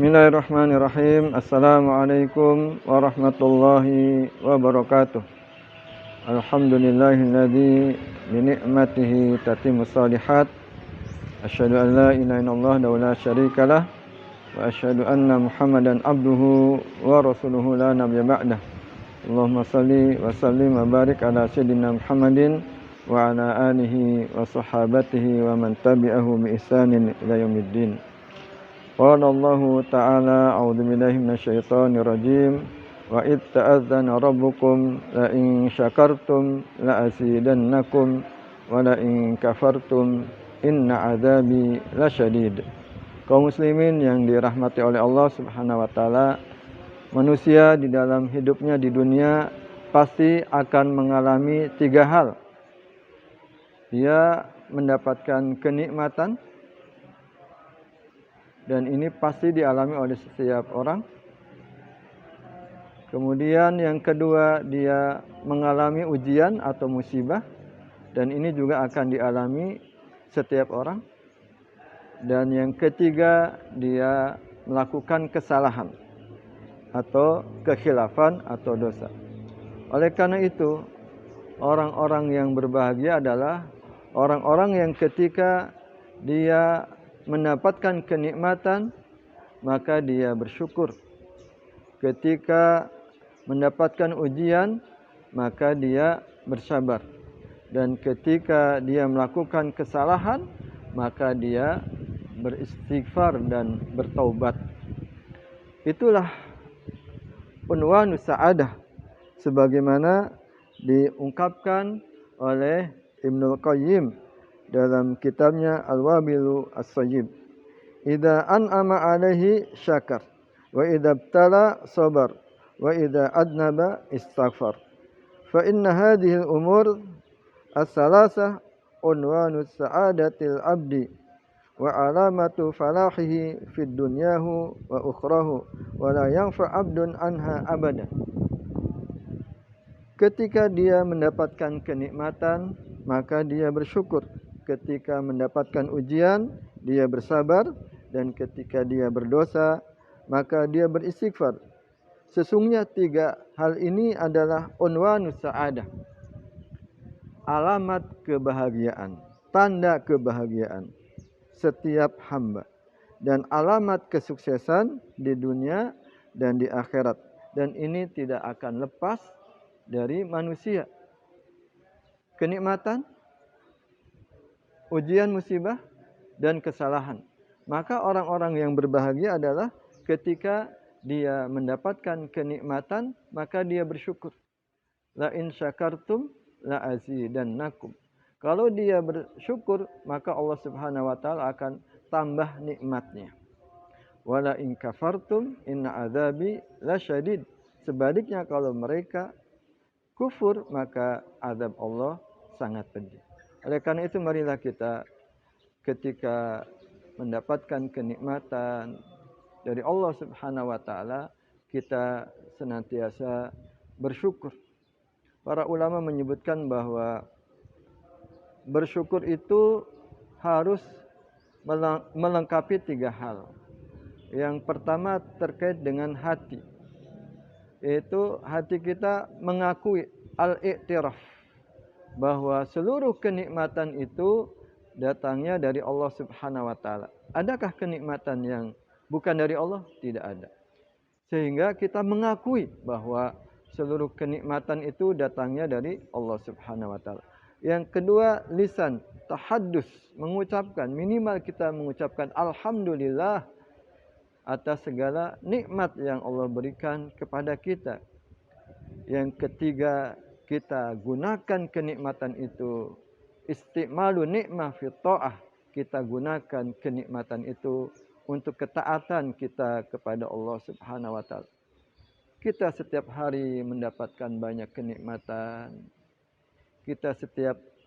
Bismillahirrahmanirrahim. Assalamualaikum warahmatullahi wabarakatuh. Alhamdulillahilladzi binikmatihi tatimmus shalihat. Asyhadu an la ilaha illallah wa la syarikalah wa asyhadu anna Muhammadan abduhu wa rasuluhu la nabiyya ba'dah. Allahumma shalli wa sallim wa barik ala sayyidina Muhammadin wa ala alihi wa sahabatihi wa man tabi'ahu bi ihsanin ila yaumiddin. Qala Allah Ta'ala a'udzu billahi minasyaitonir rajim wa id ta'adzana rabbukum la in syakartum la azidannakum wa la in kafartum inna 'adzabi lasyadid. Kaum muslimin yang dirahmati oleh Allah Subhanahu wa taala, manusia di dalam hidupnya di dunia pasti akan mengalami 3 hal. Dia mendapatkan kenikmatan, dan ini pasti dialami oleh setiap orang. Kemudian yang kedua, dia mengalami ujian atau musibah, dan ini juga akan dialami setiap orang. Dan yang ketiga, dia melakukan kesalahan atau kekhilafan atau dosa. Oleh karena itu, orang-orang yang berbahagia adalah orang-orang yang ketika dia mendapatkan kenikmatan, maka dia bersyukur. Ketika mendapatkan ujian, maka dia bersabar. Dan ketika dia melakukan kesalahan, maka dia beristighfar dan bertaubat. Itulah unwanus sa'adah, sebagaimana diungkapkan oleh Ibnul Qayyim dalam kitabnya Al-Wabilu As-Sayyib. Idza an'ama 'alaihi syakar wa idza ibtala sabar wa idza adnaba istaghfar. Fa inna hadhihi al-umur as-salasah unwanus sa'adatil 'abdi wa alamatu falahihi fid dunyahu wa ukhrahu wa la yanfa 'abdun anha abada. Ketika dia mendapatkan kenikmatan, maka dia bersyukur. Ketika mendapatkan ujian, dia bersabar, dan ketika dia berdosa, maka dia beristighfar. Sesungguhnya 3 hal ini adalah unwanus sa'adah, alamat kebahagiaan, tanda kebahagiaan setiap hamba, dan alamat kesuksesan di dunia dan di akhirat. Dan ini tidak akan lepas dari manusia. Kenikmatan, ujian, musibah, dan kesalahan. Maka orang-orang yang berbahagia adalah ketika dia mendapatkan kenikmatan, maka dia bersyukur. La in syakartum la azidannakum. Kalau dia bersyukur, maka Allah Subhanahu wa taala akan tambah nikmatnya. Wa la in kafartum inna adzabi lasyadid. Sebaliknya kalau mereka kufur, maka azab Allah sangat pedih. Oleh karena itu, marilah kita ketika mendapatkan kenikmatan dari Allah Subhanahu wa taala, kita senantiasa bersyukur. Para ulama menyebutkan bahwa bersyukur itu harus melengkapi 3 hal. Yang pertama terkait dengan hati, yaitu hati kita mengakui al-i'tiraf, bahwa seluruh kenikmatan itu datangnya dari Allah Subhanahu wa taala. Adakah kenikmatan yang bukan dari Allah? Tidak ada. Sehingga kita mengakui bahwa seluruh kenikmatan itu datangnya dari Allah Subhanahu wa taala. Yang kedua, lisan, tahaddus, mengucapkan, minimal kita mengucapkan alhamdulillah atas segala nikmat yang Allah berikan kepada kita. Yang ketiga, kita gunakan kenikmatan itu, istimalu nikmah fi ta'ah, kita gunakan kenikmatan itu untuk ketaatan kita kepada Allah Subhanahu wa taala. Kita setiap hari mendapatkan banyak kenikmatan. Kita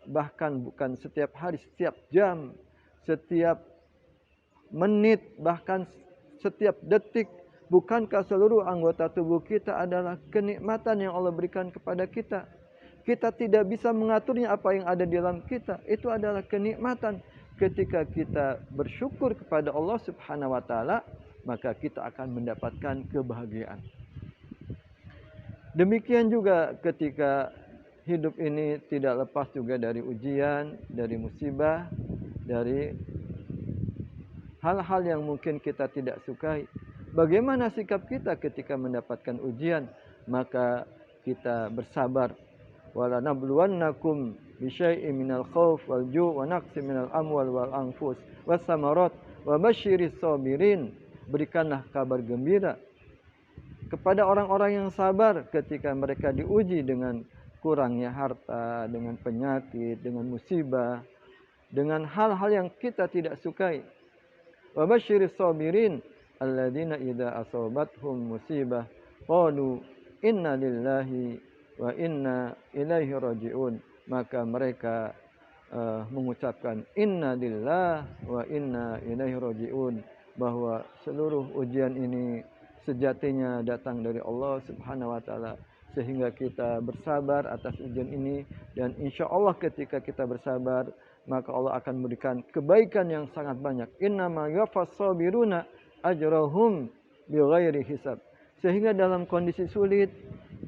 bahkan bukan setiap hari, setiap jam, setiap menit, bahkan setiap detik. Bukankah seluruh anggota tubuh kita adalah kenikmatan yang Allah berikan kepada kita? Kita tidak bisa mengaturnya apa yang ada di dalam kita. Itu adalah kenikmatan. Ketika kita bersyukur kepada Allah Subhanahu wa taala, maka kita akan mendapatkan kebahagiaan. Demikian juga ketika hidup ini tidak lepas juga dari ujian, dari musibah, dari hal-hal yang mungkin kita tidak sukai. Bagaimana sikap kita ketika mendapatkan ujian? Maka kita bersabar. Wala nabluwannakum bisyai'in minal khauf wal ju' wa naqsin minal amwal wal anfus was samarat wa basyiris sabirin. Berikanlah kabar gembira kepada orang-orang yang sabar ketika mereka diuji dengan kurangnya harta, dengan penyakit, dengan musibah, dengan hal-hal yang kita tidak sukai. Wa basyiris sabirin alladzina idza asabathum musibah qalu inna lillahi wa inna ilaihi raji'un. Maka mereka mengucapkan inna lillahi wa inna ilaihi raji'un, bahwa seluruh ujian ini sejatinya datang dari Allah Subhanahu wa taala, sehingga kita bersabar atas ujian ini, dan insya Allah ketika kita bersabar maka Allah akan memberikan kebaikan yang sangat banyak. Innama yuwaffas sabiruna ajrahum bighairi hisab. Sehingga dalam kondisi sulit,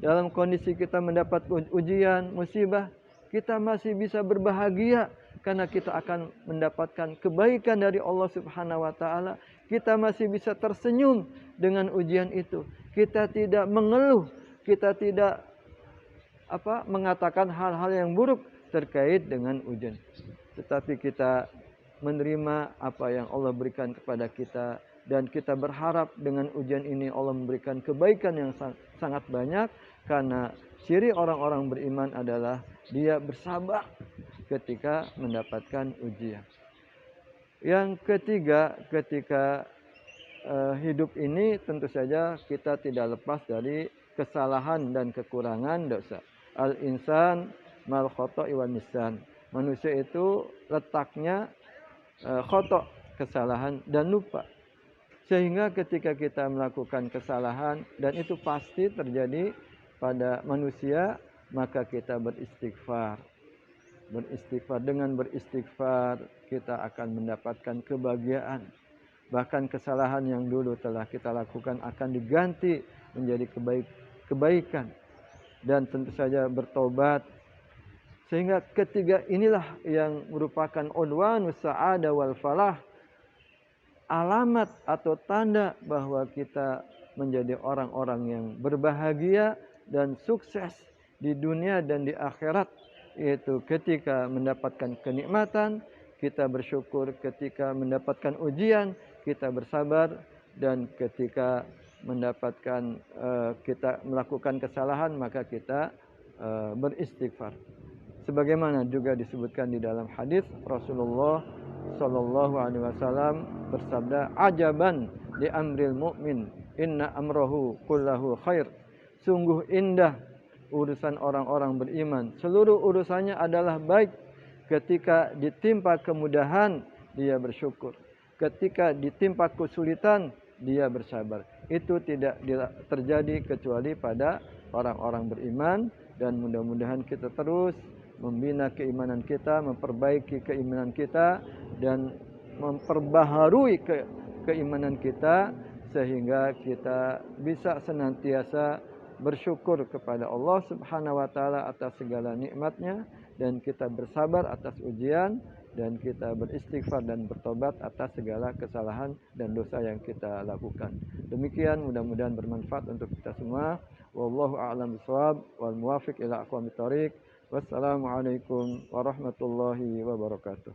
dalam kondisi kita mendapat ujian, musibah, kita masih bisa berbahagia karena kita akan mendapatkan kebaikan dari Allah Subhanahu wa taala. Kita masih bisa tersenyum dengan ujian itu. Kita tidak mengeluh, kita tidak mengatakan hal-hal yang buruk terkait dengan ujian. Tetapi kita menerima apa yang Allah berikan kepada kita, dan kita berharap dengan ujian ini Allah memberikan kebaikan yang sangat banyak, karena ciri orang-orang beriman adalah dia bersabar ketika mendapatkan ujian. Yang ketiga, ketika hidup ini tentu saja kita tidak lepas dari kesalahan dan kekurangan dosa. Al-insan mal khoto'i wan nisyan. Manusia itu letaknya khoto', kesalahan, dan lupa. Sehingga ketika kita melakukan kesalahan, dan itu pasti terjadi pada manusia, maka kita beristighfar. Dengan beristighfar kita akan mendapatkan kebahagiaan. Bahkan kesalahan yang dulu telah kita lakukan akan diganti menjadi kebaikan. Dan tentu saja bertobat. Sehingga ketiga inilah yang merupakan unwanus sa'adah wal falah. Alamat atau tanda bahwa kita menjadi orang-orang yang berbahagia dan sukses di dunia dan di akhirat. Yaitu ketika mendapatkan kenikmatan, kita bersyukur. Ketika mendapatkan ujian, kita bersabar. Dan ketika mendapatkan kita melakukan kesalahan, maka kita beristighfar. Sebagaimana juga disebutkan di dalam hadis, Rasulullah Shallallahu Alaihi Wasallam bersabda, "Ajaban li amril mu'min, inna amrohu kullahu khair." Sungguh indah urusan orang-orang beriman. Seluruh urusannya adalah baik. Ketika ditimpa kemudahan, dia bersyukur. Ketika ditimpa kesulitan, dia bersabar. Itu tidak terjadi kecuali pada orang-orang beriman. Dan mudah-mudahan kita terus membina keimanan kita, memperbaiki keimanan kita, dan memperbaharui keimanan kita, sehingga kita bisa senantiasa bersyukur kepada Allah Subhanahu wa taala atas segala nikmatnya, dan kita bersabar atas ujian, dan kita beristighfar dan bertobat atas segala kesalahan dan dosa yang kita lakukan. Demikian, mudah-mudahan bermanfaat untuk kita semua. Wallahu a'lam bishawab wal muwafiq ila aqwamit thoriq. Wassalamualaikum warahmatullahi wabarakatuh.